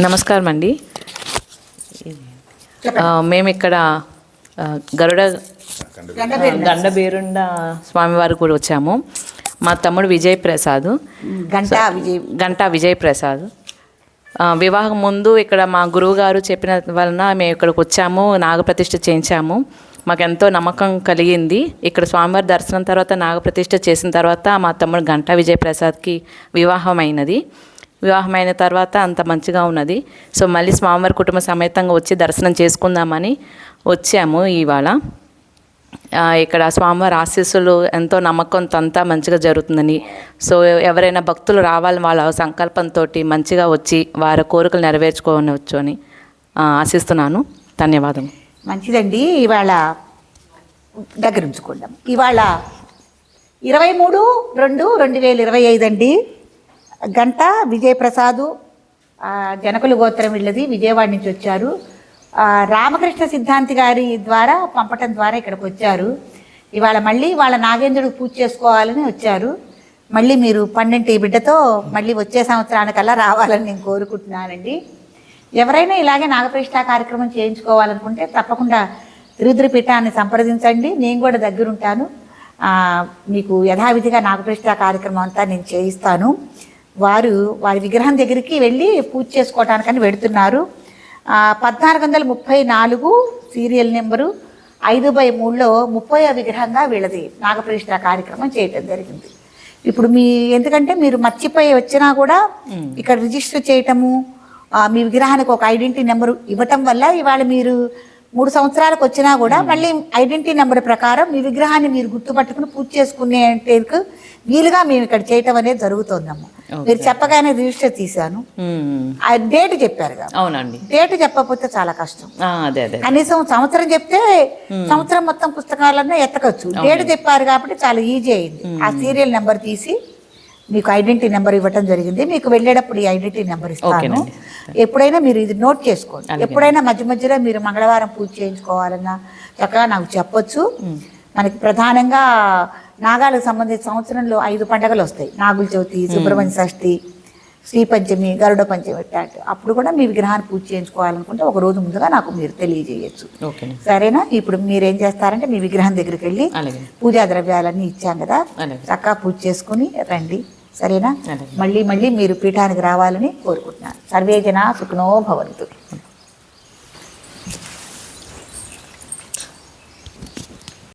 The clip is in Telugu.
నమస్కారం అండి. మేము ఇక్కడ గండబేరుండ స్వామివారి కూడా వచ్చాము. మా తమ్ముడు విజయ్ ప్రసాద్, గంటా విజయ్ ప్రసాద్. వివాహం ముందు ఇక్కడ మా గురువు గారు చెప్పిన వలన మేము ఇక్కడికి వచ్చాము, నాగప్రతిష్ఠ చేయించాము. మాకు ఎంతో నమ్మకం కలిగింది. ఇక్కడ స్వామివారి దర్శనం తర్వాత నాగప్రతిష్ఠ చేసిన తర్వాత మా తమ్ముడు గంటా విజయ్ ప్రసాద్కి వివాహమైన తర్వాత అంత మంచిగా ఉన్నది. సో మళ్ళీ స్వామివారి కుటుంబ సమేతంగా వచ్చి దర్శనం చేసుకుందామని వచ్చాము. ఇవాళ ఇక్కడ స్వామివారి ఆశీస్సులు ఎంతో నమ్మకంతో అంతా మంచిగా జరుగుతుందని, సో ఎవరైనా భక్తులు రావాలని వాళ్ళ సంకల్పంతో మంచిగా వచ్చి వారి కోరికలు నెరవేర్చుకోవచ్చు అని ఆశిస్తున్నాను. ధన్యవాదం. మంచిదండి. ఇవాళ దగ్గర ఉంచుకుందాం. ఇవాళ 23/2/2025 అండి. గంటా విజయప్రసాద్, జనకుల గోత్రం వీళ్ళది, విజయవాడ నుంచి వచ్చారు. రామకృష్ణ సిద్ధాంతి గారి ద్వారా పంపటం ద్వారా ఇక్కడికి వచ్చారు. ఇవాళ మళ్ళీ వాళ్ళ నాగేంద్రుడికి పూజ చేసుకోవాలని వచ్చారు. మళ్ళీ మీరు 12 బిడ్డతో మళ్ళీ వచ్చే సంవత్సరానికల్లా రావాలని నేను కోరుకుంటున్నానండి. ఎవరైనా ఇలాగే నాగప్రతిష్ఠ కార్యక్రమం చేయించుకోవాలనుకుంటే తప్పకుండా త్రిరుద్రపీఠాన్ని సంప్రదించండి. నేను కూడా దగ్గరుంటాను. మీకు యథావిధిగా నాగప్రతిష్ఠ కార్యక్రమం అంతా నేను చేయిస్తాను. వారి విగ్రహం దగ్గరికి వెళ్ళి పూజ చేసుకోవటానికని వెడుతున్నారు. 1434 సీరియల్ నెంబరు 5/3లో 30వ విగ్రహంగా వీళ్ళది నాగప్రతిష్ఠ కార్యక్రమం చేయటం జరిగింది. ఇప్పుడు ఎందుకంటే మీరు మర్చిపోయి వచ్చినా కూడా ఇక్కడ రిజిస్టర్ చేయటము, మీ విగ్రహానికి ఒక ఐడెంటిటీ నెంబరు ఇవ్వటం వల్ల ఇవాళ మీరు 3 సంవత్సరాలకు వచ్చినా కూడా మళ్ళీ ఐడెంటిటీ నెంబర్ ప్రకారం మీ విగ్రహాన్ని మీరు గుర్తుపట్టుకుని పూజ చేసుకునేందుకు వీలుగా మేము ఇక్కడ చేయటం అనేది జరుగుతుందమ్మా. మీరు చెప్పగానే రిజిస్టర్ తీశాను. ఆ డేట్ చెప్పారు కదా. అవునండి. డేట్ చెప్పకపోతే చాలా కష్టం. కనీసం సంవత్సరం చెప్తే సంవత్సరం మొత్తం పుస్తకాలన్నా ఎత్తకచ్చు. డేట్ చెప్పారు కాబట్టి చాలా ఈజీ అయింది. ఆ సీరియల్ నెంబర్ తీసి మీకు ఐడెంటిటీ నెంబర్ ఇవ్వటం జరిగింది. మీకు వెళ్ళేటప్పుడు ఈ ఐడెంటిటీ నెంబర్ ఇస్తాను. ఎప్పుడైనా మీరు ఇది నోట్ చేసుకోండి. ఎప్పుడైనా మధ్య మధ్యలో మీరు మంగళవారం పూజ చేయించుకోవాలన్నా చక్కగా నాకు చెప్పొచ్చు. మనకి ప్రధానంగా నాగాలకు సంబంధించిన సంవత్సరంలో 5 పండుగలు వస్తాయి. నాగుల చవితి, సుబ్రహ్మణ్య షష్ఠి, శ్రీ పంచమి, గరుడ పంచమి ఇట్లాంటి. అప్పుడు కూడా మీ విగ్రహాన్ని పూజ చేయించుకోవాలనుకుంటే ఒక రోజు ముందుగా నాకు మీరు తెలియజేయచ్చు. సరేనా? ఇప్పుడు మీరేం చేస్తారంటే మీ విగ్రహం దగ్గరికి వెళ్ళి పూజా ద్రవ్యాలన్నీ ఇచ్చాం కదా, చక్కగా పూజ చేసుకుని రండి. సరేనా? మళ్ళీ మీరు పీఠానికి రావాలని కోరుకుంటున్నాను. సర్వే జనా సుఖినో భవంతు.